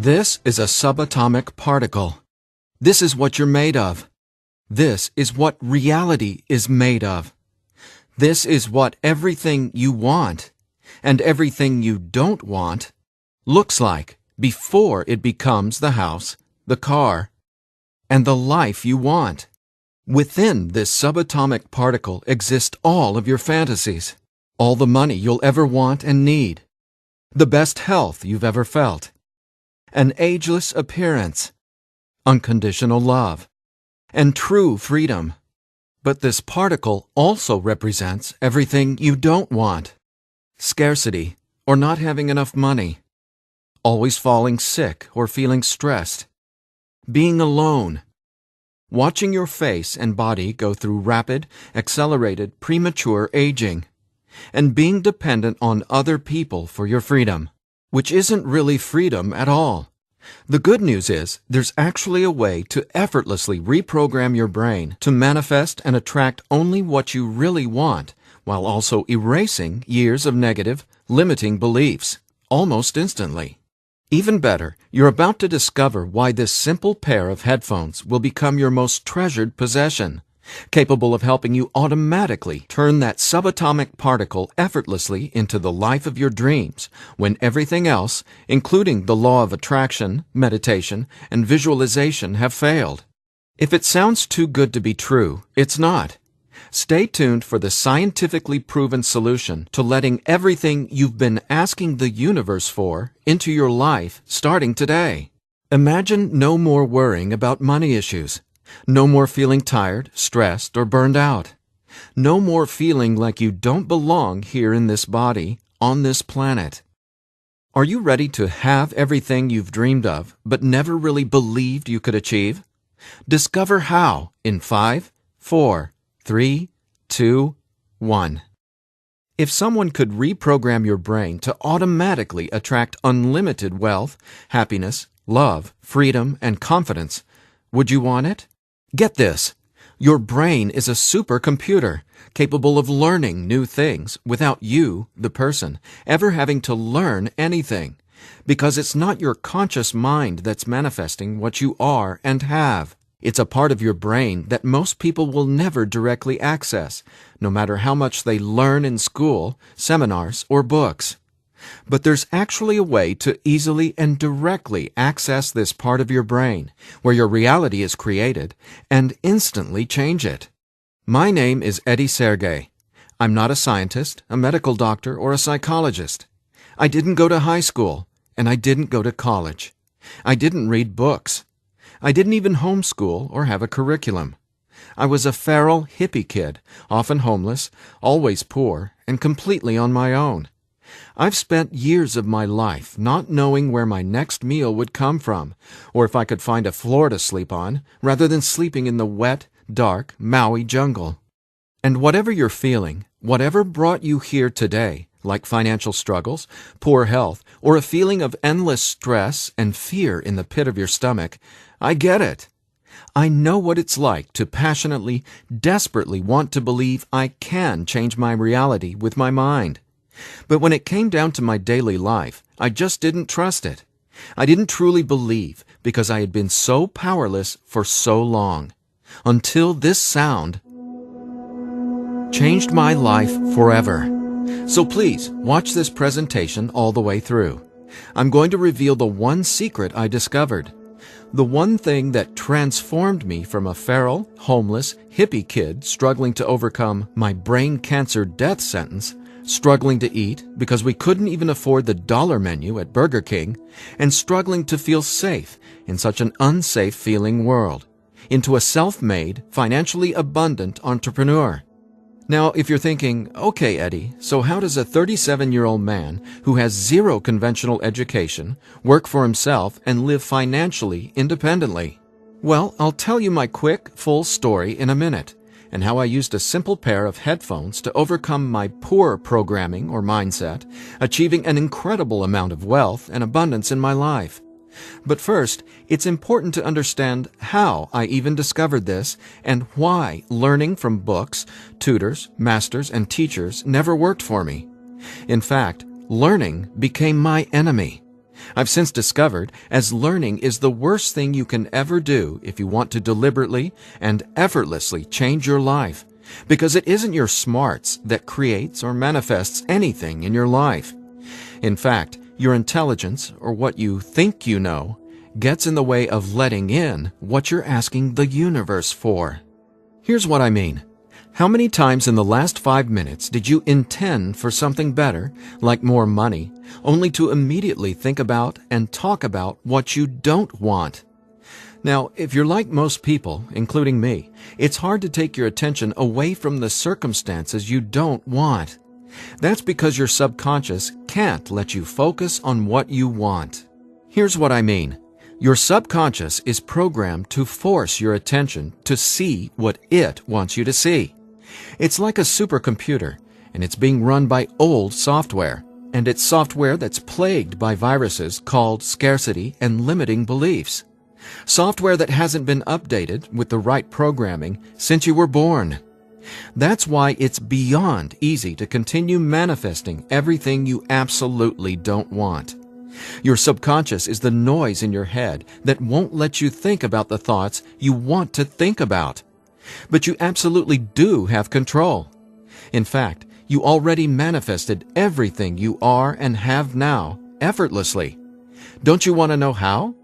This is a subatomic particle. This is what you're made of. This is what reality is made of. This is what everything you want and everything you don't want looks like before it becomes the house, the car, and the life you want. Within this subatomic particle exist all of your fantasies, all the money you'll ever want and need, the best health you've ever felt, an ageless appearance, unconditional love, and true freedom. But this particle also represents everything you don't want: scarcity or not having enough money, always falling sick or feeling stressed, being alone, watching your face and body go through rapid, accelerated, premature aging, and being dependent on other people for your freedom, which isn't really freedom at all. The good news is there's actually a way to effortlessly reprogram your brain to manifest and attract only what you really want, while also erasing years of negative, limiting beliefs, almost instantly. Even better, you're about to discover why this simple pair of headphones will become your most treasured possession, capable of helping you automatically turn that subatomic particle effortlessly into the life of your dreams when everything else, including the law of attraction, meditation, and visualization, have failed. If it sounds too good to be true, it's not. Stay tuned for the scientifically proven solution to letting everything you've been asking the universe for into your life starting today. Imagine no more worrying about money issues. No more feeling tired, stressed, or burned out. No more feeling like you don't belong here in this body, on this planet. Are you ready to have everything you've dreamed of but never really believed you could achieve? Discover how in 5, 4, 3, 2, 1. If someone could reprogram your brain to automatically attract unlimited wealth, happiness, love, freedom, and confidence, would you want it? Get this. Your brain is a supercomputer capable of learning new things without you, the person, ever having to learn anything, because it's not your conscious mind that's manifesting what you are and have. It's a part of your brain that most people will never directly access, no matter how much they learn in school, seminars, or books. But there's actually a way to easily and directly access this part of your brain, where your reality is created, and instantly change it. My name is Eddie Sergey. I'm not a scientist, a medical doctor, or a psychologist. I didn't go to high school, and I didn't go to college. I didn't read books. I didn't even homeschool or have a curriculum. I was a feral hippie kid, often homeless, always poor, and completely on my own. I've spent years of my life not knowing where my next meal would come from, or if I could find a floor to sleep on, rather than sleeping in the wet, dark Maui jungle. And whatever you're feeling, whatever brought you here today, like financial struggles, poor health, or a feeling of endless stress and fear in the pit of your stomach, I get it. I know what it's like to passionately, desperately want to believe I can change my reality with my mind. But when it came down to my daily life, I just didn't trust it. I didn't truly believe because I had been so powerless for so long. Until this sound changed my life forever. So please, watch this presentation all the way through. I'm going to reveal the one secret I discovered. The one thing that transformed me from a feral, homeless, hippie kid struggling to overcome my brain cancer death sentence, struggling to eat because we couldn't even afford the dollar menu at Burger King, and struggling to feel safe in such an unsafe-feeling world, into a self-made, financially abundant entrepreneur. Now, if you're thinking, okay, Eddie, so how does a 37-year-old man who has zero conventional education work for himself and live financially independently? Well, I'll tell you my quick, full story in a minute, and how I used a simple pair of headphones to overcome my poor programming or mindset, achieving an incredible amount of wealth and abundance in my life. But first, it's important to understand how I even discovered this and why learning from books, tutors, masters, and teachers never worked for me. In fact, learning became my enemy. I've since discovered as learning is the worst thing you can ever do if you want to deliberately and effortlessly change your life, because it isn't your smarts that creates or manifests anything in your life. In fact, your intelligence, or what you think you know, gets in the way of letting in what you're asking the universe for. Here's what I mean. How many times in the last 5 minutes did you intend for something better, like more money, only to immediately think about and talk about what you don't want? Now, if you're like most people, including me, it's hard to take your attention away from the circumstances you don't want. That's because your subconscious can't let you focus on what you want. Here's what I mean. Your subconscious is programmed to force your attention to see what it wants you to see. It's like a supercomputer, and it's being run by old software, and it's software that's plagued by viruses called scarcity and limiting beliefs. Software that hasn't been updated with the right programming since you were born. That's why it's beyond easy to continue manifesting everything you absolutely don't want. Your subconscious is the noise in your head that won't let you think about the thoughts you want to think about. But you absolutely do have control. In fact, you already manifested everything you are and have now effortlessly. Don't you want to know how?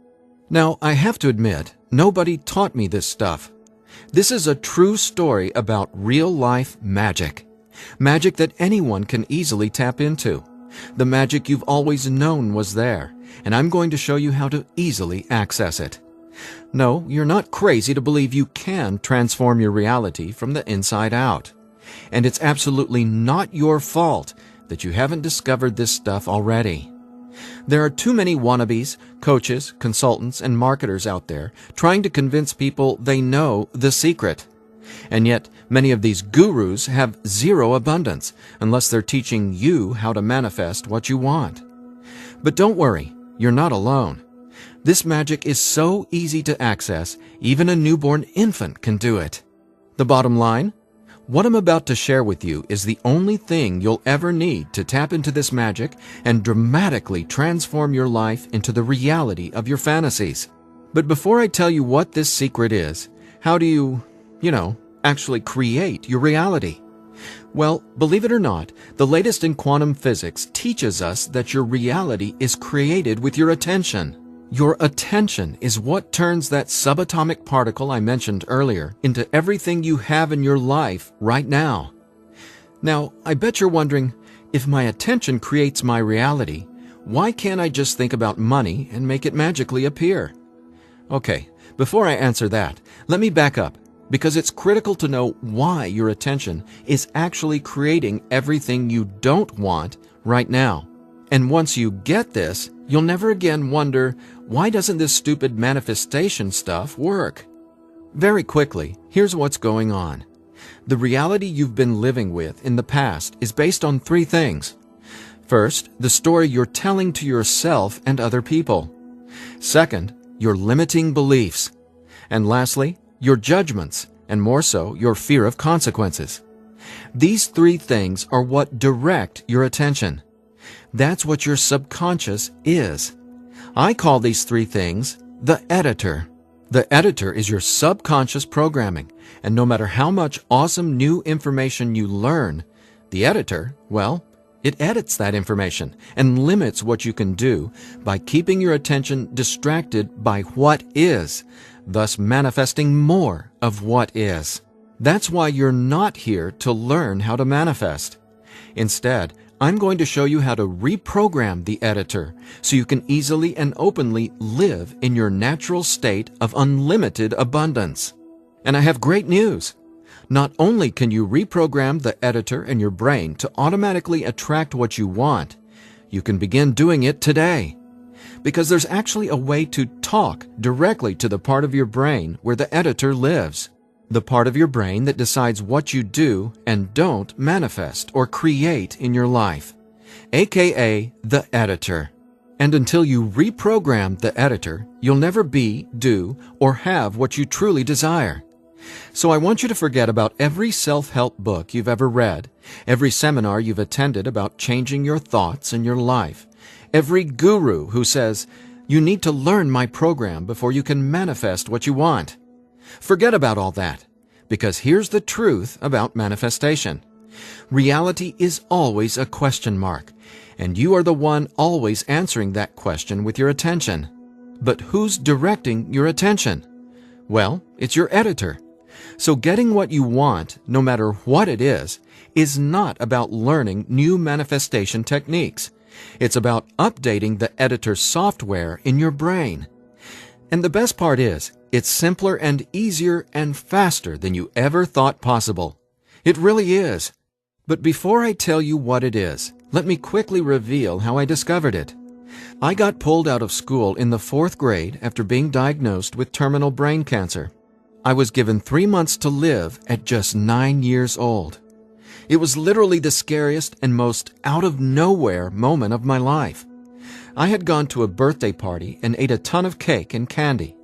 Now, I have to admit, nobody taught me this stuff. This is a true story about real-life magic. Magic that anyone can easily tap into. The magic you've always known was there, and I'm going to show you how to easily access it. No, you're not crazy to believe you can transform your reality from the inside out. And it's absolutely not your fault that you haven't discovered this stuff already. There are too many wannabes, coaches, consultants, and marketers out there trying to convince people they know the secret. And yet, many of these gurus have zero abundance unless they're teaching you how to manifest what you want. But don't worry, you're not alone. This magic is so easy to access, even a newborn infant can do it. The bottom line? What I'm about to share with you is the only thing you'll ever need to tap into this magic and dramatically transform your life into the reality of your fantasies. But before I tell you what this secret is, how do you, actually create your reality? Well, believe it or not, the latest in quantum physics teaches us that your reality is created with your attention. Your attention is what turns that subatomic particle I mentioned earlier into everything you have in your life right now. Now, I bet you're wondering, if my attention creates my reality, why can't I just think about money and make it magically appear? Okay, before I answer that, let me back up, because it's critical to know why your attention is actually creating everything you don't want right now. And once you get this, you'll never again wonder, why doesn't this stupid manifestation stuff work? Very quickly, here's what's going on. The reality you've been living with in the past is based on 3 things. First, the story you're telling to yourself and other people. Second, your limiting beliefs. And lastly, your judgments, and more so, your fear of consequences. These 3 things are what direct your attention. That's what your subconscious is. I call these 3 things the editor. The editor is your subconscious programming, and no matter how much awesome new information you learn, the editor, well, it edits that information and limits what you can do by keeping your attention distracted by what is, thus manifesting more of what is. That's why you're not here to learn how to manifest. Instead, I'm going to show you how to reprogram the editor so you can easily and openly live in your natural state of unlimited abundance. And I have great news. Not only can you reprogram the editor in your brain to automatically attract what you want, you can begin doing it today. Because there's actually a way to talk directly to the part of your brain where the editor lives. The part of your brain that decides what you do and don't manifest or create in your life, aka the editor. And until you reprogram the editor, you'll never be, do, or have what you truly desire. So I want you to forget about every self-help book you've ever read, every seminar you've attended about changing your thoughts and your life, every guru who says, "You need to learn my program before you can manifest what you want." Forget about all that, because here's the truth about manifestation. Reality is always a question mark, and you are the one always answering that question with your attention. But who's directing your attention? Well, it's your editor. So getting what you want, no matter what it is not about learning new manifestation techniques. It's about updating the editor's software in your brain. And the best part is, it's simpler and easier and faster than you ever thought possible. It really is. But before I tell you what it is, let me quickly reveal how I discovered it. I got pulled out of school in the 4th grade after being diagnosed with terminal brain cancer. I was given 3 months to live at just 9 years old. It was literally the scariest and most out-of-nowhere moment of my life. I had gone to a birthday party and ate a ton of cake and candy.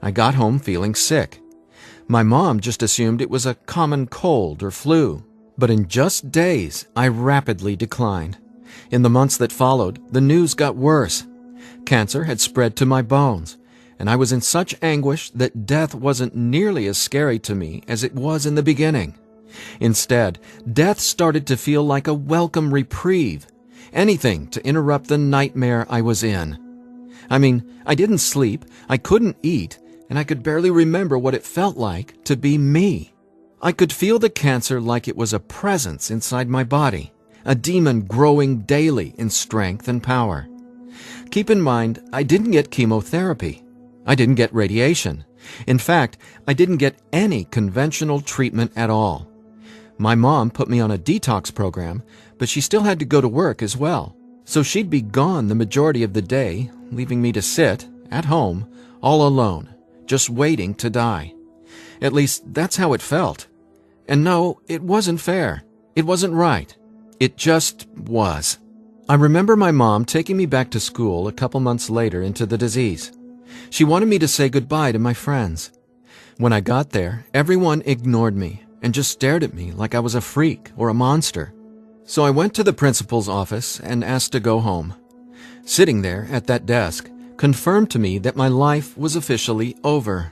I got home feeling sick. My mom just assumed it was a common cold or flu. But in just days, I rapidly declined. In the months that followed, the news got worse. Cancer had spread to my bones, and I was in such anguish that death wasn't nearly as scary to me as it was in the beginning. Instead, death started to feel like a welcome reprieve, anything to interrupt the nightmare I was in. I mean, I didn't sleep, I couldn't eat, and I could barely remember what it felt like to be me. I could feel the cancer like it was a presence inside my body, a demon growing daily in strength and power. Keep in mind, I didn't get chemotherapy. I didn't get radiation. In fact, I didn't get any conventional treatment at all. My mom put me on a detox program, but she still had to go to work as well. So she'd be gone the majority of the day, leaving me to sit, at home, all alone, just waiting to die. At least, that's how it felt. And no, it wasn't fair. It wasn't right. It just was. I remember my mom taking me back to school a couple months later into the disease. She wanted me to say goodbye to my friends. When I got there, everyone ignored me and just stared at me like I was a freak or a monster. So I went to the principal's office and asked to go home. Sitting there at that desk confirmed to me that my life was officially over.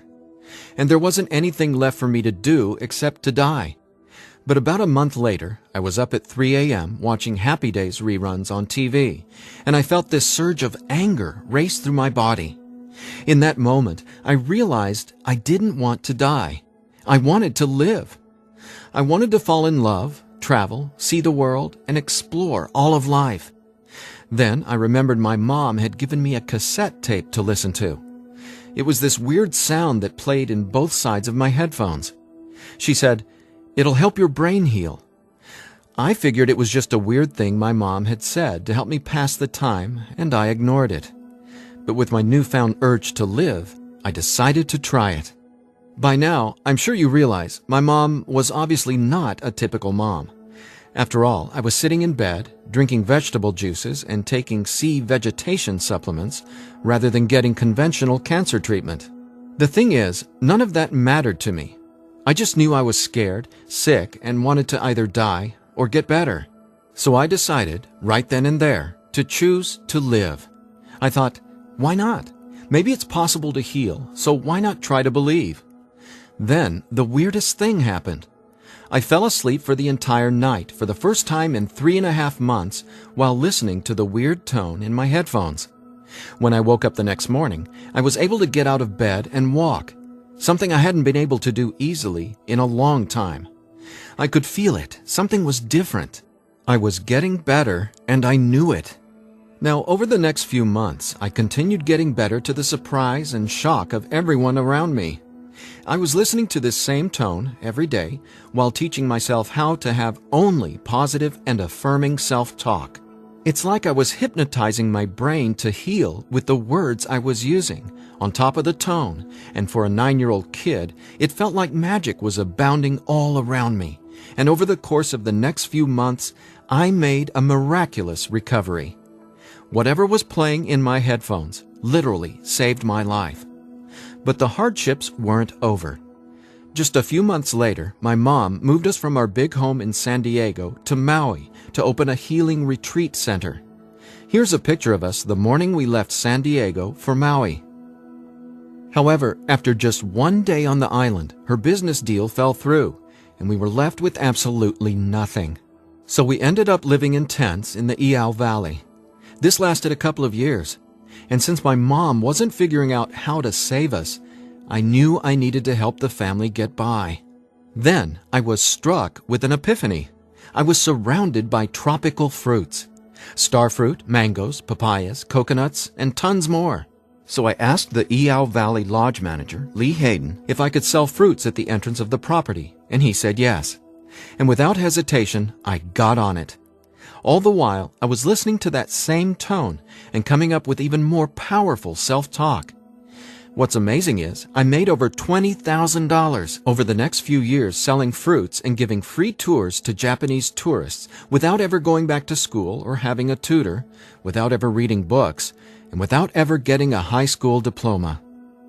And there wasn't anything left for me to do except to die. But about a month later, I was up at 3 a.m. watching Happy Days reruns on TV, and I felt this surge of anger race through my body. In that moment, I realized I didn't want to die. I wanted to live. I wanted to fall in love, travel, see the world, and explore all of life. Then I remembered my mom had given me a cassette tape to listen to. It was this weird sound that played in both sides of my headphones. She said, "It'll help your brain heal." I figured it was just a weird thing my mom had said to help me pass the time, and I ignored it. But with my newfound urge to live, I decided to try it. By now, I'm sure you realize my mom was obviously not a typical mom. After all, I was sitting in bed, drinking vegetable juices and taking sea vegetation supplements rather than getting conventional cancer treatment. The thing is, none of that mattered to me. I just knew I was scared, sick, and wanted to either die or get better. So I decided, right then and there, to choose to live. I thought, why not? Maybe it's possible to heal, so why not try to believe? Then, the weirdest thing happened. I fell asleep for the entire night for the first time in 3.5 months while listening to the weird tone in my headphones. When I woke up the next morning, I was able to get out of bed and walk, something I hadn't been able to do easily in a long time. I could feel it. Something was different. I was getting better, and I knew it. Now, over the next few months, I continued getting better to the surprise and shock of everyone around me. I was listening to this same tone every day while teaching myself how to have only positive and affirming self-talk. It's like I was hypnotizing my brain to heal with the words I was using, on top of the tone, and for a 9-year-old kid, it felt like magic was abounding all around me. And over the course of the next few months, I made a miraculous recovery. Whatever was playing in my headphones literally saved my life. But the hardships weren't over. Just a few months later, my mom moved us from our big home in San Diego to Maui to open a healing retreat center. Here's a picture of us the morning we left San Diego for Maui. However, after just one day on the island, her business deal fell through, and we were left with absolutely nothing. So we ended up living in tents in the Iao Valley. This lasted a couple of years, and since my mom wasn't figuring out how to save us, I knew I needed to help the family get by. Then I was struck with an epiphany. I was surrounded by tropical fruits. Starfruit, mangoes, papayas, coconuts, and tons more. So I asked the Iao Valley Lodge manager, Lee Hayden, if I could sell fruits at the entrance of the property, and he said yes. And without hesitation, I got on it. All the while, I was listening to that same tone and coming up with even more powerful self-talk. What's amazing is, I made over $20,000 over the next few years selling fruits and giving free tours to Japanese tourists without ever going back to school or having a tutor, without ever reading books, and without ever getting a high school diploma.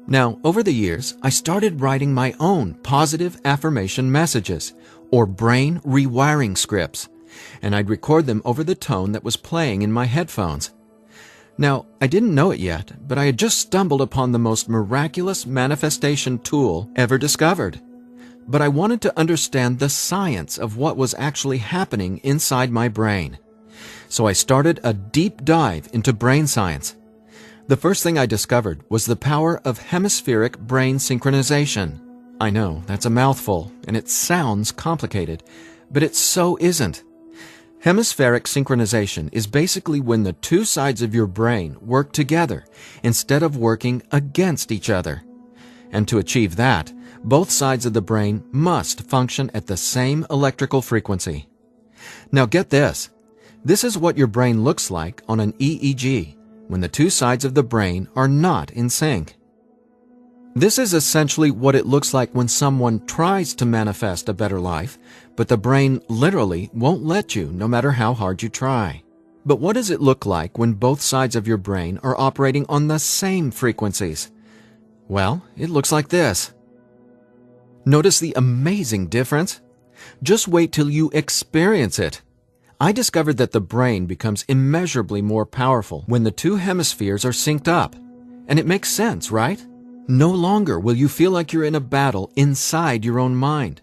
Now, over the years, I started writing my own positive affirmation messages, or brain rewiring scripts, and I'd record them over the tone that was playing in my headphones. Now, I didn't know it yet, but I had just stumbled upon the most miraculous manifestation tool ever discovered. But I wanted to understand the science of what was actually happening inside my brain. So I started a deep dive into brain science. The first thing I discovered was the power of hemispheric brain synchronization. I know, that's a mouthful, and it sounds complicated, but it so isn't. Hemispheric synchronization is basically when the two sides of your brain work together instead of working against each other. And to achieve that, both sides of the brain must function at the same electrical frequency. Now get this. This is what your brain looks like on an EEG when the two sides of the brain are not in sync. This is essentially what it looks like when someone tries to manifest a better life, but the brain literally won't let you no matter how hard you try. But what does it look like when both sides of your brain are operating on the same frequencies? Well, it looks like this. Notice the amazing difference? Just wait till you experience it. I discovered that the brain becomes immeasurably more powerful when the two hemispheres are synced up. And it makes sense, right? No longer will you feel like you're in a battle inside your own mind,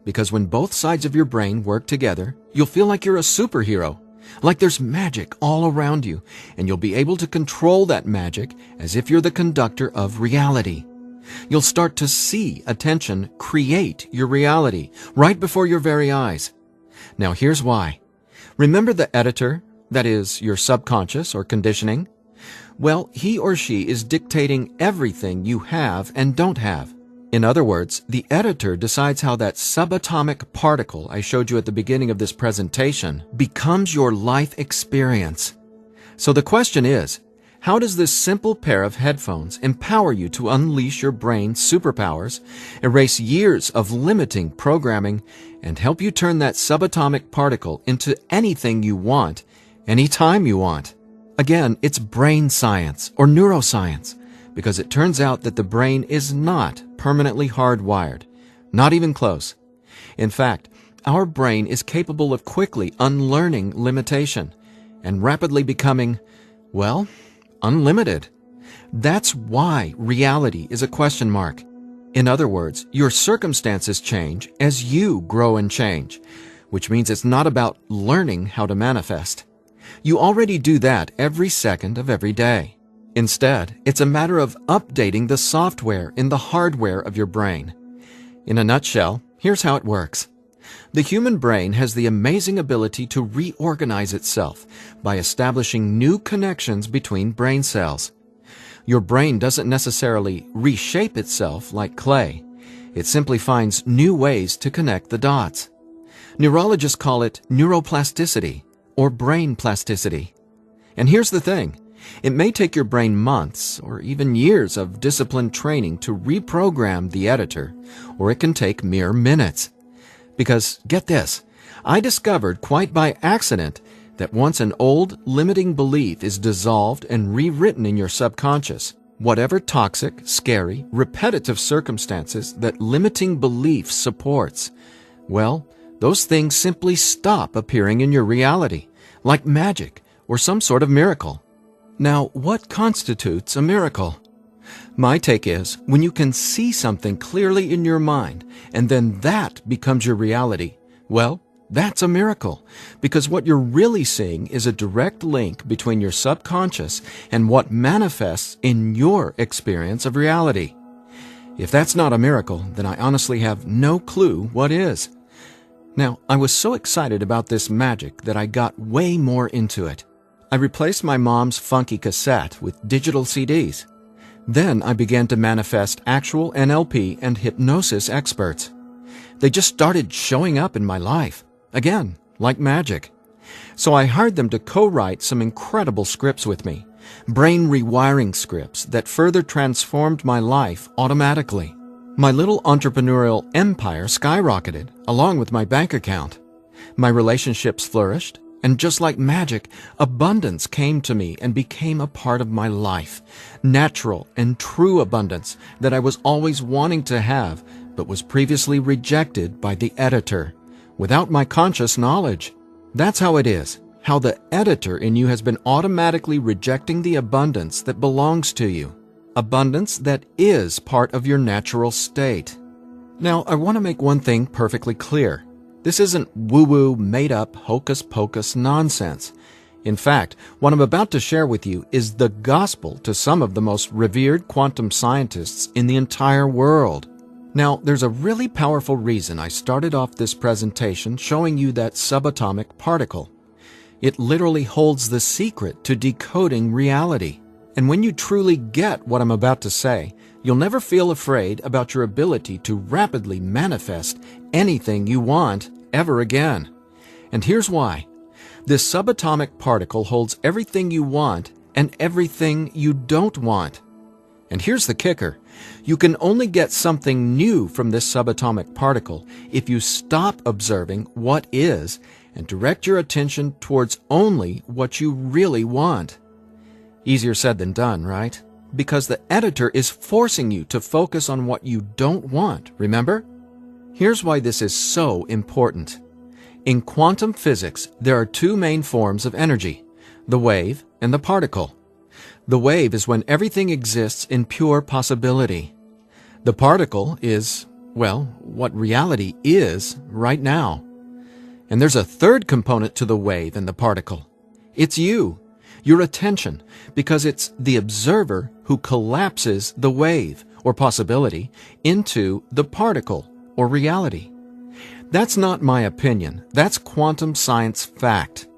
because when both sides of your brain work together, you'll feel like you're a superhero, like there's magic all around you, and you'll be able to control that magic as if you're the conductor of reality. You'll start to see attention create your reality right before your very eyes. Now here's why. Remember the editor, that is, your subconscious or conditioning? Well, he or she is dictating everything you have and don't have. In other words, the editor decides how that subatomic particle I showed you at the beginning of this presentation becomes your life experience. So the question is, how does this simple pair of headphones empower you to unleash your brain's superpowers, erase years of limiting programming, and help you turn that subatomic particle into anything you want, anytime you want? Again, it's brain science or neuroscience, because it turns out that the brain is not permanently hardwired, not even close. In fact, our brain is capable of quickly unlearning limitation and rapidly becoming, well, unlimited. That's why reality is a question mark. In other words, your circumstances change as you grow and change, which means it's not about learning how to manifest. You already do that every second of every day. Instead, it's a matter of updating the software in the hardware of your brain. In a nutshell, here's how it works. The human brain has the amazing ability to reorganize itself by establishing new connections between brain cells. Your brain doesn't necessarily reshape itself like clay. It simply finds new ways to connect the dots. Neurologists call it neuroplasticity or brain plasticity. And here's the thing. It may take your brain months or even years of disciplined training to reprogram the editor, or it can take mere minutes. Because, get this, I discovered quite by accident that once an old, limiting belief is dissolved and rewritten in your subconscious, whatever toxic, scary, repetitive circumstances that limiting belief supports, well, those things simply stop appearing in your reality, like magic, or some sort of miracle. Now, what constitutes a miracle? My take is when you can see something clearly in your mind and then that becomes your reality, well, that's a miracle, because what you're really seeing is a direct link between your subconscious and what manifests in your experience of reality. If that's not a miracle, then I honestly have no clue what is. Now, I was so excited about this magic that I got way more into it. I replaced my mom's funky cassette with digital CDs. Then I began to manifest actual NLP and hypnosis experts. They just started showing up in my life. Again, like magic. So I hired them to co-write some incredible scripts with me, brain rewiring scripts that further transformed my life automatically. My little entrepreneurial empire skyrocketed, along with my bank account. My relationships flourished, and just like magic, abundance came to me and became a part of my life. Natural and true abundance that I was always wanting to have, but was previously rejected by the editor, without my conscious knowledge. That's how it is, how the editor in you has been automatically rejecting the abundance that belongs to you, abundance that is part of your natural state. Now, I want to make one thing perfectly clear. This isn't woo-woo, made-up, hocus-pocus nonsense. In fact, what I'm about to share with you is the gospel to some of the most revered quantum scientists in the entire world. Now, there's a really powerful reason I started off this presentation showing you that subatomic particle. It literally holds the secret to decoding reality. And when you truly get what I'm about to say, you'll never feel afraid about your ability to rapidly manifest anything you want ever again. And here's why. This subatomic particle holds everything you want and everything you don't want. And here's the kicker. You can only get something new from this subatomic particle if you stop observing what is and direct your attention towards only what you really want. Easier said than done, right? Because the editor is forcing you to focus on what you don't want, remember? Here's why this is so important. In quantum physics, there are two main forms of energy, the wave and the particle. The wave is when everything exists in pure possibility. The particle is, well, what reality is right now. And there's a third component to the wave and the particle. It's you, your attention, because it's the observer who collapses the wave, or possibility, into the particle, or reality. That's not my opinion. That's quantum science fact.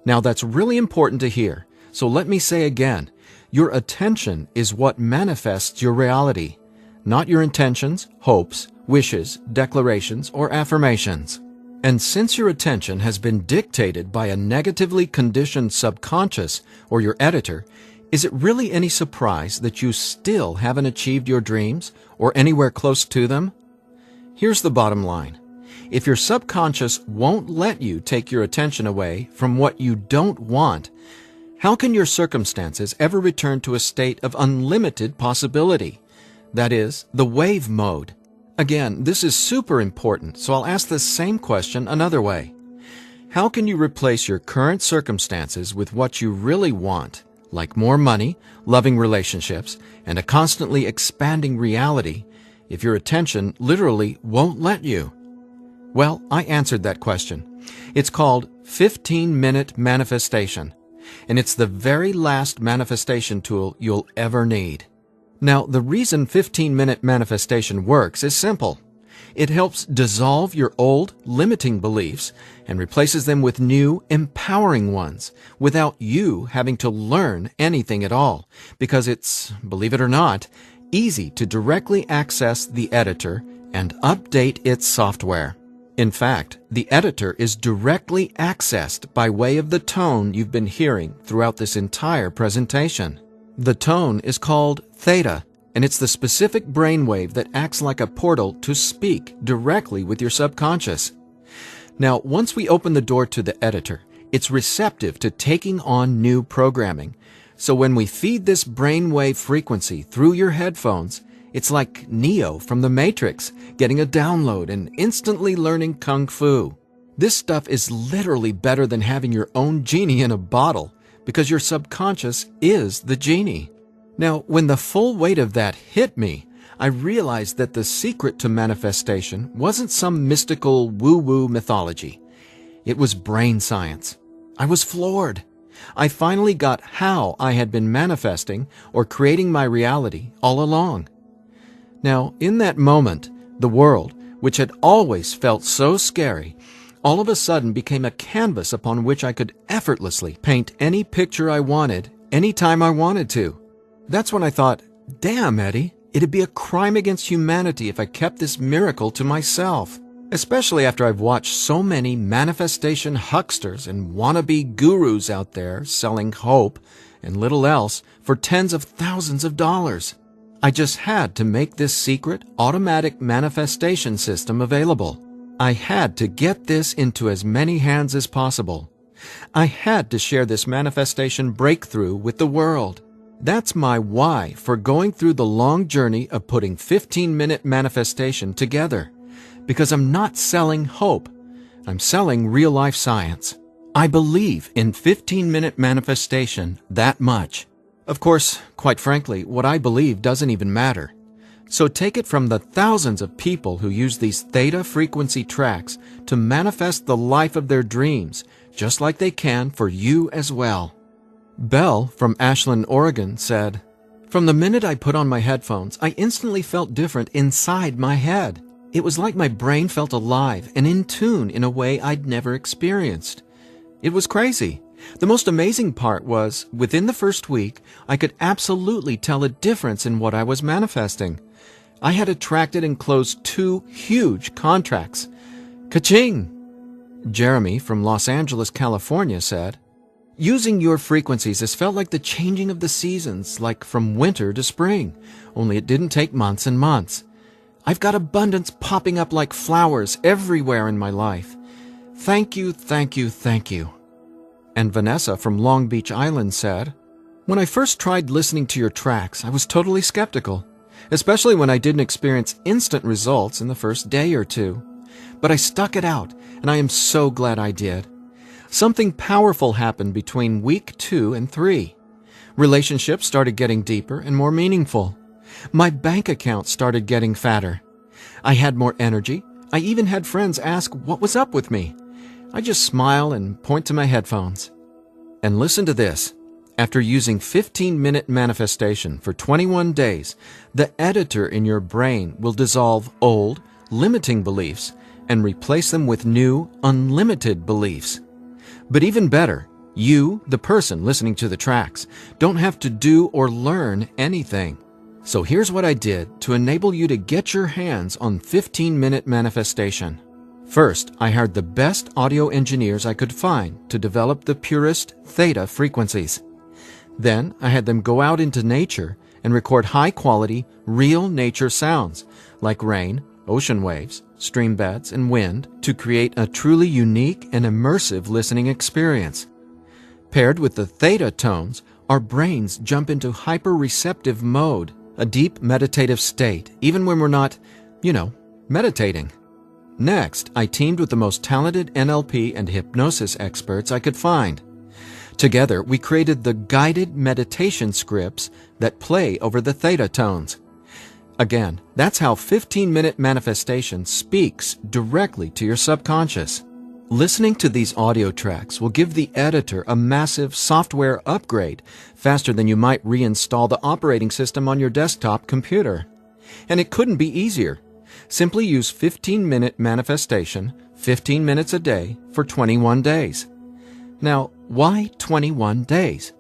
Now that's really important to hear, so let me say again, your attention is what manifests your reality, not your intentions, hopes, wishes, declarations, or affirmations. And since your attention has been dictated by a negatively conditioned subconscious or your editor, is it really any surprise that you still haven't achieved your dreams or anywhere close to them? Here's the bottom line. If your subconscious won't let you take your attention away from what you don't want, how can your circumstances ever return to a state of unlimited possibility? That is, the wave mode. Again, this is super important, so I'll ask the same question another way. How can you replace your current circumstances with what you really want, like more money, loving relationships, and a constantly expanding reality, if your attention literally won't let you? Well, I answered that question. It's called 15-minute manifestation, and it's the very last manifestation tool you'll ever need. Now, the reason 15-minute manifestation works is simple. It helps dissolve your old, limiting beliefs and replaces them with new, empowering ones without you having to learn anything at all, because it's, believe it or not, easy to directly access the editor and update its software. In fact, the editor is directly accessed by way of the tone you've been hearing throughout this entire presentation. The tone is called theta, and it's the specific brainwave that acts like a portal to speak directly with your subconscious. Now, once we open the door to the editor, it's receptive to taking on new programming. So when we feed this brainwave frequency through your headphones, it's like Neo from the Matrix getting a download and instantly learning Kung Fu. This stuff is literally better than having your own genie in a bottle. because your subconscious is the genie. Now, when the full weight of that hit me, I realized that the secret to manifestation wasn't some mystical woo-woo mythology. It was brain science. I was floored. I finally got how I had been manifesting or creating my reality all along. Now, in that moment, the world, which had always felt so scary, all of a sudden became a canvas upon which I could effortlessly paint any picture I wanted, anytime I wanted to. That's when I thought, damn, Eddie, it'd be a crime against humanity if I kept this miracle to myself. Especially after I've watched so many manifestation hucksters and wannabe gurus out there selling hope and little else for tens of thousands of dollars. I just had to make this secret, automatic manifestation system available. I had to get this into as many hands as possible. I had to share this manifestation breakthrough with the world. That's my why for going through the long journey of putting 15-minute manifestation together. Because I'm not selling hope. I'm selling real-life science. I believe in 15-minute manifestation that much. Of course, quite frankly, what I believe doesn't even matter. So take it from the thousands of people who use these theta frequency tracks to manifest the life of their dreams, just like they can for you as well. Belle from Ashland, Oregon said, "From the minute I put on my headphones, I instantly felt different inside my head. It was like my brain felt alive and in tune in a way I'd never experienced. It was crazy. The most amazing part was, within the first week, I could absolutely tell a difference in what I was manifesting. I had attracted and closed 2 huge contracts. Ka-ching!" Jeremy from Los Angeles, California said, "Using your frequencies has felt like the changing of the seasons, like from winter to spring, only it didn't take months and months. I've got abundance popping up like flowers everywhere in my life. Thank you, thank you, thank you." And Vanessa from Long Beach Island said, "When I first tried listening to your tracks, I was totally skeptical, especially when I didn't experience instant results in the first day or 2. But I stuck it out, and I am so glad I did. Something powerful happened between week 2 and 3. Relationships started getting deeper and more meaningful. My bank account started getting fatter. I had more energy. I even had friends ask what was up with me. I just smile and point to my headphones. And listen to this. After using 15-minute manifestation for 21 days, the editor in your brain will dissolve old, limiting beliefs and replace them with new, unlimited beliefs. But even better, you, the person listening to the tracks, don't have to do or learn anything. So here's what I did to enable you to get your hands on 15-minute manifestation. First, I hired the best audio engineers I could find to develop the purest theta frequencies. Then, I had them go out into nature and record high-quality, real nature sounds like rain, ocean waves, stream beds, and wind to create a truly unique and immersive listening experience. Paired with the theta tones, our brains jump into hyper-receptive mode, a deep meditative state, even when we're not, meditating. Next, I teamed with the most talented NLP and hypnosis experts I could find. Together, we created the guided meditation scripts that play over the theta tones. Again, that's how 15-minute manifestation speaks directly to your subconscious. Listening to these audio tracks will give the editor a massive software upgrade faster than you might reinstall the operating system on your desktop computer. And it couldn't be easier. Simply use 15-minute manifestation, 15 minutes a day for 21 days. Now, why 21 days?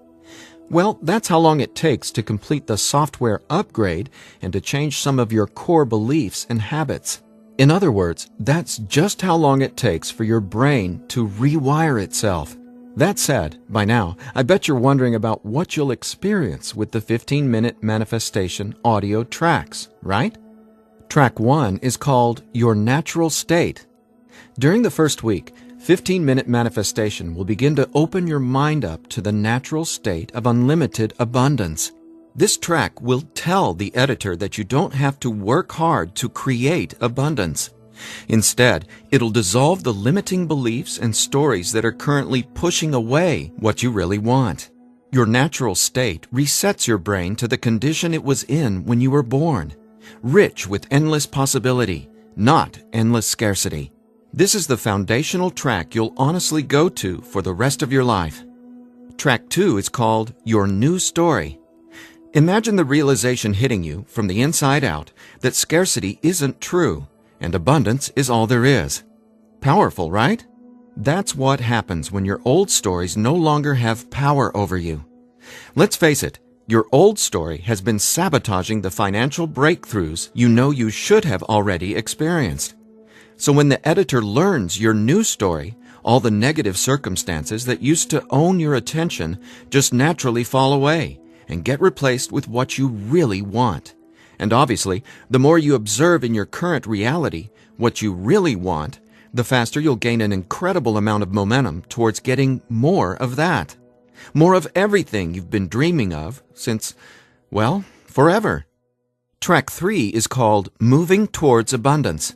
Well, that's how long it takes to complete the software upgrade and to change some of your core beliefs and habits. In other words, that's just how long it takes for your brain to rewire itself. That said, by now, I bet you're wondering about what you'll experience with the 15-minute manifestation audio tracks, right? Track 1 is called Your Natural State. During the first week, 15-minute manifestation will begin to open your mind up to the natural state of unlimited abundance. This track will tell the editor that you don't have to work hard to create abundance. Instead, it'll dissolve the limiting beliefs and stories that are currently pushing away what you really want. Your natural state resets your brain to the condition it was in when you were born, rich with endless possibility, not endless scarcity. This is the foundational track you'll honestly go to for the rest of your life. Track 2 is called Your New Story. Imagine the realization hitting you from the inside out that scarcity isn't true and abundance is all there is. Powerful, right? That's what happens when your old stories no longer have power over you. Let's face it, your old story has been sabotaging the financial breakthroughs you know you should have already experienced. So when the editor learns your new story, all the negative circumstances that used to own your attention just naturally fall away and get replaced with what you really want. And obviously, the more you observe in your current reality what you really want, the faster you'll gain an incredible amount of momentum towards getting more of that. More of everything you've been dreaming of since, well, forever. Track 3 is called Moving Towards Abundance.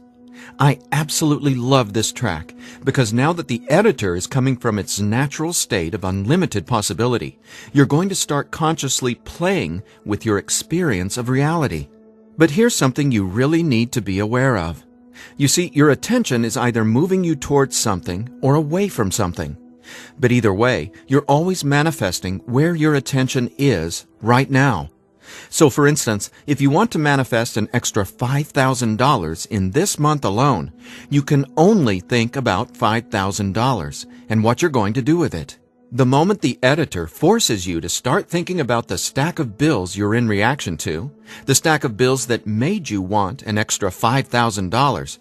I absolutely love this track because now that the editor is coming from its natural state of unlimited possibility, you're going to start consciously playing with your experience of reality. But here's something you really need to be aware of. You see, your attention is either moving you towards something or away from something. But either way, you're always manifesting where your attention is right now. So for instance, if you want to manifest an extra $5,000 in this month alone, you can only think about $5,000 and what you're going to do with it. The moment the editor forces you to start thinking about the stack of bills you're in reaction to, the stack of bills that made you want an extra $5,000,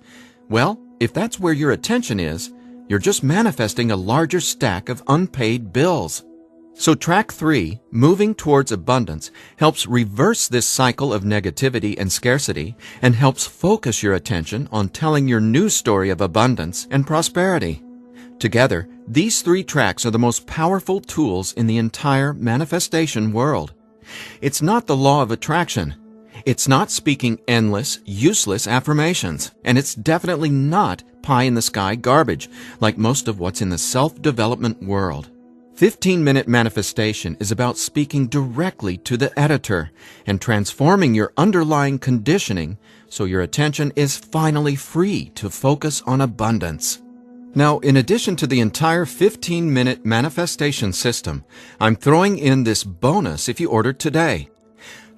well, if that's where your attention is, you're just manifesting a larger stack of unpaid bills. So track 3, Moving Towards Abundance, helps reverse this cycle of negativity and scarcity and helps focus your attention on telling your new story of abundance and prosperity. Together, these 3 tracks are the most powerful tools in the entire manifestation world. It's not the law of attraction. It's not speaking endless, useless affirmations. And it's definitely not pie-in-the-sky garbage like most of what's in the self-development world. 15-Minute Manifestation is about speaking directly to the editor and transforming your underlying conditioning so your attention is finally free to focus on abundance. Now, in addition to the entire 15-minute manifestation system, I'm throwing in this bonus if you order today.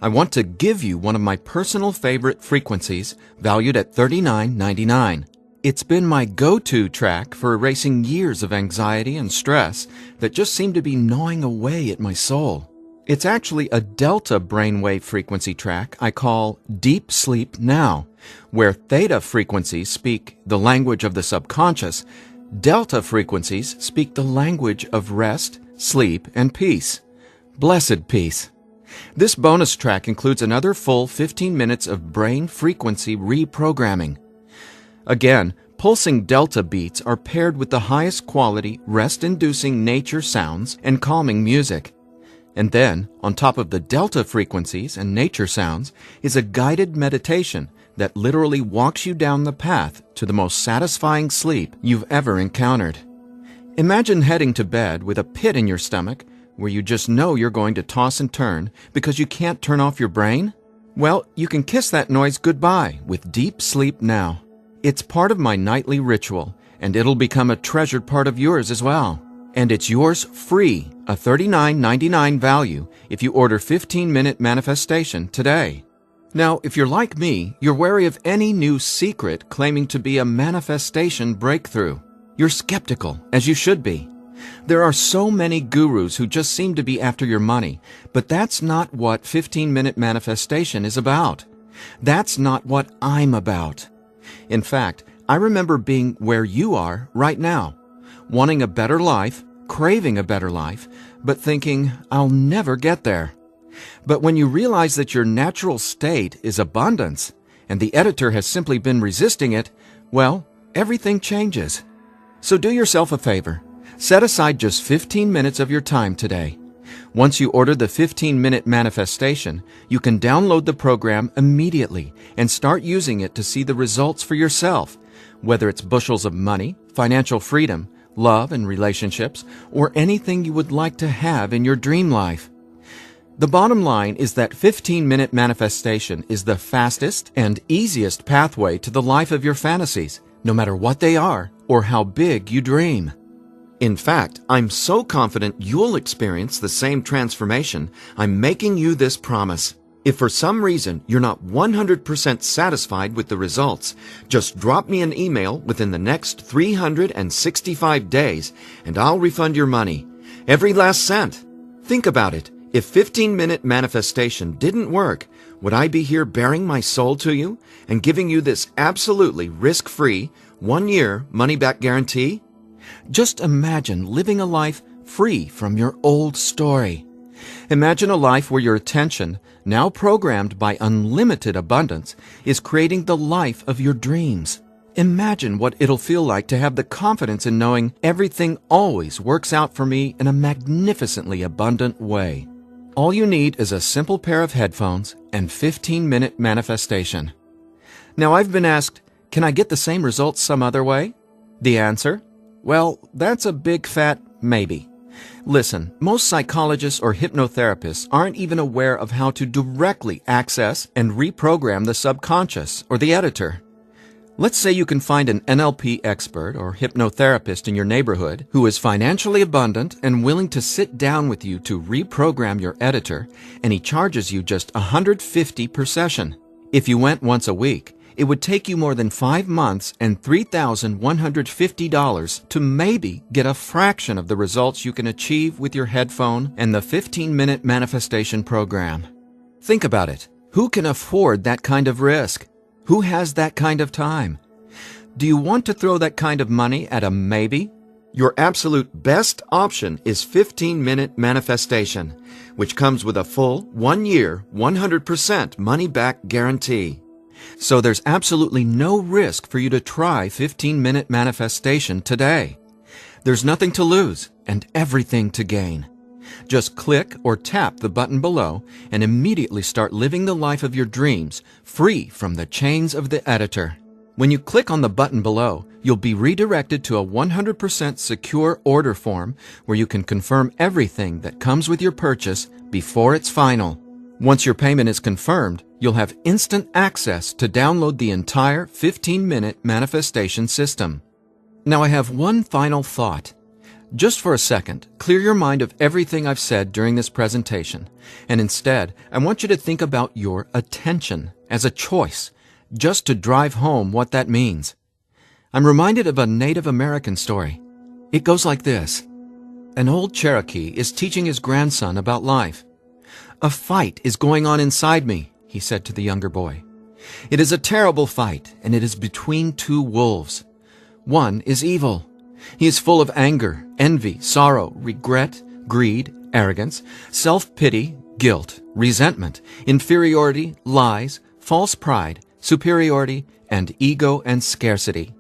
I want to give you one of my personal favorite frequencies valued at $39.99. It's been my go-to track for erasing years of anxiety and stress that just seem to be gnawing away at my soul. It's actually a delta brainwave frequency track I call Deep Sleep Now, where theta frequencies speak the language of the subconscious, delta frequencies speak the language of rest, sleep, and peace. Blessed peace. This bonus track includes another full 15 minutes of brain frequency reprogramming. Again, pulsing delta beats are paired with the highest quality, rest-inducing nature sounds and calming music. And then, on top of the delta frequencies and nature sounds, is a guided meditation that literally walks you down the path to the most satisfying sleep you've ever encountered. Imagine heading to bed with a pit in your stomach where you just know you're going to toss and turn because you can't turn off your brain? Well, you can kiss that noise goodbye with Deep Sleep Now. It's part of my nightly ritual, and it'll become a treasured part of yours as well. And it's yours free, a $39.99 value, if you order 15-Minute Manifestation today. Now, if you're like me, you're wary of any new secret claiming to be a manifestation breakthrough. You're skeptical, as you should be. There are so many gurus who just seem to be after your money, but that's not what 15-Minute Manifestation is about. That's not what I'm about. In fact, I remember being where you are right now, wanting a better life, craving a better life, but thinking, I'll never get there. But when you realize that your natural state is abundance, and the editor has simply been resisting it, well, everything changes. So do yourself a favor. Set aside just 15 minutes of your time today. Once you order the 15-minute manifestation, you can download the program immediately and start using it to see the results for yourself, whether it's bushels of money, financial freedom, love and relationships, or anything you would like to have in your dream life. The bottom line is that 15-minute manifestation is the fastest and easiest pathway to the life of your fantasies, no matter what they are or how big you dream. In fact, I'm so confident you'll experience the same transformation, I'm making you this promise. If for some reason you're not 100% satisfied with the results, just drop me an email within the next 365 days and I'll refund your money. Every last cent. Think about it. If 15-minute manifestation didn't work, would I be here bearing my soul to you and giving you this absolutely risk-free, 1-year money-back guarantee? Just imagine living a life free from your old story. Imagine a life where your attention, now programmed by unlimited abundance, is creating the life of your dreams. Imagine what it'll feel like to have the confidence in knowing everything always works out for me in a magnificently abundant way. All you need is a simple pair of headphones and 15-minute manifestation. Now, I've been asked, can I get the same results some other way? The answer? Well, that's a big fat maybe. Listen, most psychologists or hypnotherapists aren't even aware of how to directly access and reprogram the subconscious or the editor. Let's say you can find an NLP expert or hypnotherapist in your neighborhood who is financially abundant and willing to sit down with you to reprogram your editor, and he charges you just $150 per session. If you went once a week, it would take you more than 5 months and $3,150 to maybe get a fraction of the results you can achieve with your headphone and the 15-minute manifestation program. Think about it. Who can afford that kind of risk? Who has that kind of time? Do you want to throw that kind of money at a maybe? Your absolute best option is 15-minute manifestation, which comes with a full 1-year, 100% money-back guarantee. So there's absolutely no risk for you to try 15-minute manifestation today. There's nothing to lose and everything to gain. Just click or tap the button below and immediately start living the life of your dreams, free from the chains of the editor. When you click on the button below, you'll be redirected to a 100% secure order form where you can confirm everything that comes with your purchase before it's final. Once your payment is confirmed, you'll have instant access to download the entire 15-minute manifestation system. Now I have one final thought. Just for a second, clear your mind of everything I've said during this presentation, and instead, I want you to think about your attention as a choice, just to drive home what that means. I'm reminded of a Native American story. It goes like this. An old Cherokee is teaching his grandson about life. "A fight is going on inside me," he said to the younger boy. "It is a terrible fight, and it is between two wolves. One is evil. He is full of anger, envy, sorrow, regret, greed, arrogance, self-pity, guilt, resentment, inferiority, lies, false pride, superiority, and ego and scarcity."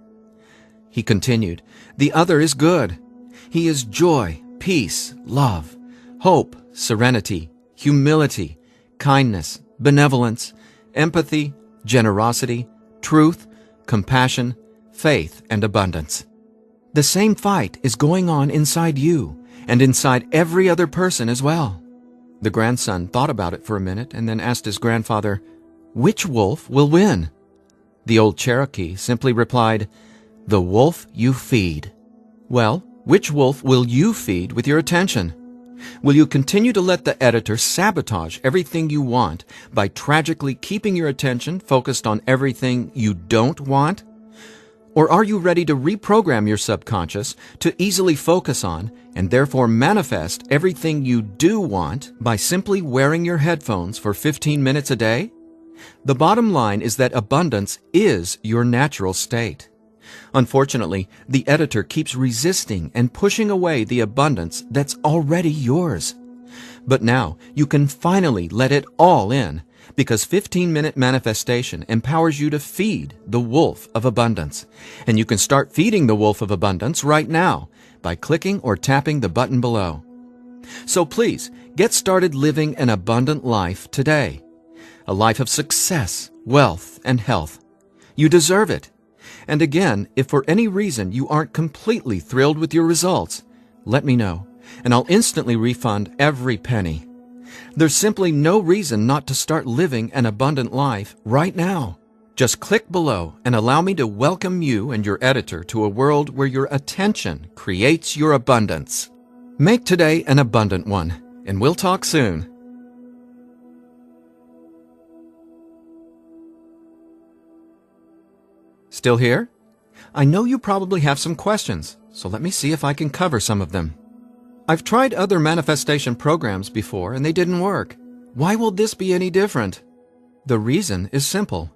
He continued, "The other is good. He is joy, peace, love, hope, serenity, humility, kindness, benevolence, empathy, generosity, truth, compassion, faith, and abundance." The same fight is going on inside you and inside every other person as well. The grandson thought about it for a minute and then asked his grandfather, "Which wolf will win?" The old Cherokee simply replied, "The wolf you feed." Well, which wolf will you feed with your attention? Will you continue to let the editor sabotage everything you want by tragically keeping your attention focused on everything you don't want? Or are you ready to reprogram your subconscious to easily focus on and therefore manifest everything you do want by simply wearing your headphones for 15 minutes a day? The bottom line is that abundance is your natural state. Unfortunately, the editor keeps resisting and pushing away the abundance that's already yours. But now you can finally let it all in, because 15-minute manifestation empowers you to feed the wolf of abundance. And you can start feeding the wolf of abundance right now by clicking or tapping the button below. So please, get started living an abundant life today. A life of success, wealth, and health. You deserve it. And again, if for any reason you aren't completely thrilled with your results, let me know, and I'll instantly refund every penny. There's simply no reason not to start living an abundant life right now. Just click below and allow me to welcome you and your editor to a world where your attention creates your abundance. Make today an abundant one, and we'll talk soon. Still here? I know you probably have some questions, so let me see if I can cover some of them. I've tried other manifestation programs before and they didn't work. Why will this be any different? The reason is simple.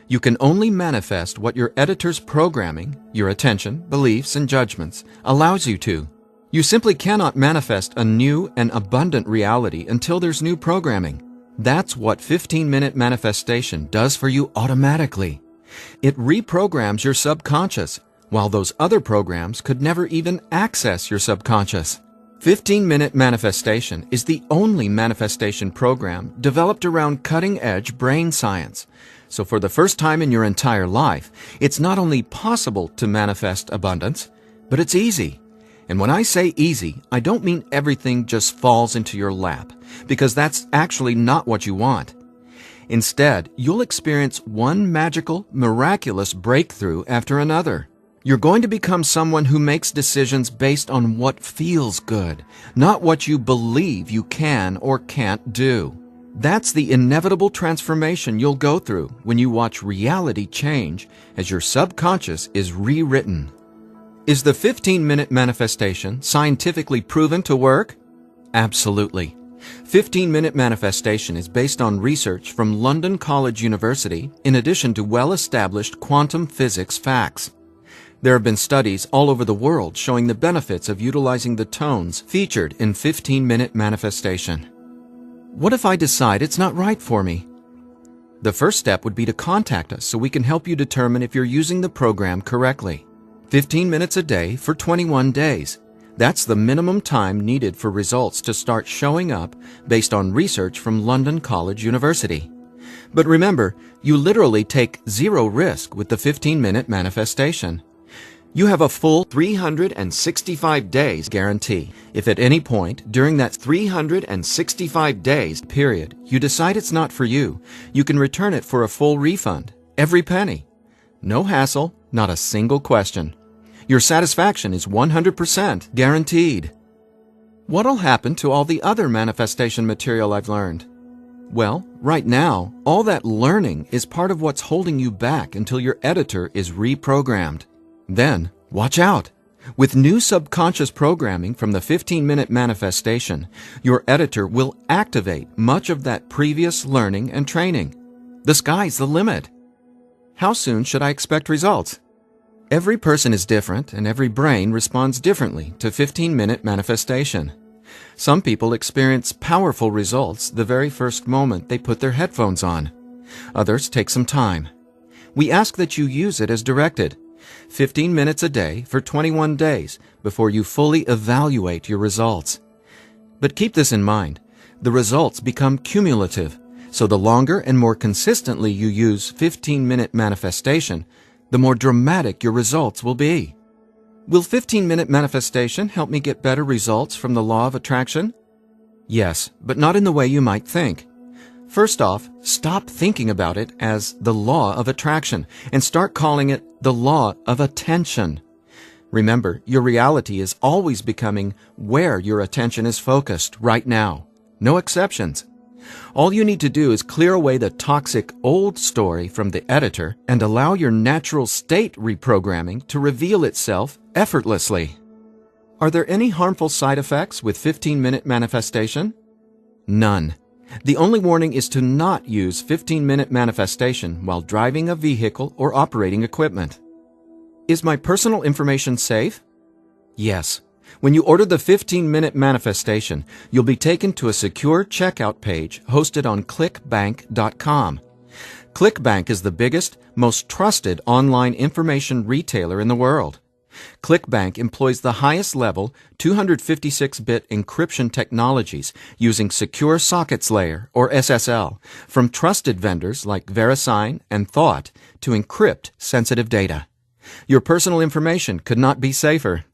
You can only manifest what your editor's programming, your attention, beliefs, and judgments allows you to. You simply cannot manifest a new and abundant reality until there's new programming. That's what 15-minute manifestation does for you automatically. It reprograms your subconscious, while those other programs could never even access your subconscious. 15-minute manifestation is the only manifestation program developed around cutting-edge brain science. So for the first time in your entire life, it's not only possible to manifest abundance, but it's easy. And when I say easy, I don't mean everything just falls into your lap, because that's actually not what you want. Instead, you'll experience one magical, miraculous breakthrough after another. You're going to become someone who makes decisions based on what feels good, not what you believe you can or can't do. That's the inevitable transformation you'll go through when you watch reality change as your subconscious is rewritten. Is the 15-minute manifestation scientifically proven to work? Absolutely. 15-minute manifestation is based on research from London College University in addition to well-established quantum physics facts. There have been studies all over the world showing the benefits of utilizing the tones featured in 15-minute manifestation. What if I decide it's not right for me? The first step would be to contact us so we can help you determine if you're using the program correctly. 15 minutes a day for 21 days. That's the minimum time needed for results to start showing up based on research from London College University. But remember, you literally take zero risk with the 15-minute manifestation. You have a full 365 days guarantee. If at any point during that 365 days period you decide it's not for you, you can return it for a full refund, every penny. No hassle, not a single question. Your satisfaction is 100% guaranteed. What'll happen to all the other manifestation material I've learned? Well, right now, all that learning is part of what's holding you back until your editor is reprogrammed. Then, watch out! With new subconscious programming from the 15-minute manifestation, your editor will activate much of that previous learning and training. The sky's the limit. How soon should I expect results? Every person is different and every brain responds differently to 15-minute manifestation. Some people experience powerful results the very first moment they put their headphones on. Others take some time. We ask that you use it as directed. 15 minutes a day for 21 days before you fully evaluate your results. But keep this in mind. The results become cumulative, so the longer and more consistently you use 15-minute manifestation, the more dramatic your results will be. Will 15-minute manifestation help me get better results from the law of attraction? Yes, but not in the way you might think. First off, stop thinking about it as the law of attraction and start calling it the law of attention. Remember, your reality is always becoming where your attention is focused right now. No exceptions. All you need to do is clear away the toxic old story from the editor and allow your natural state reprogramming to reveal itself effortlessly. Are there any harmful side effects with 15-minute manifestation? None. The only warning is to not use 15-minute manifestation while driving a vehicle or operating equipment. Is my personal information safe? Yes. When you order the 15-minute manifestation, you'll be taken to a secure checkout page hosted on clickbank.com. ClickBank is the biggest, most trusted online information retailer in the world. ClickBank employs the highest level 256-bit encryption technologies using Secure Sockets Layer, or SSL, from trusted vendors like VeriSign and Thought to encrypt sensitive data. Your personal information could not be safer.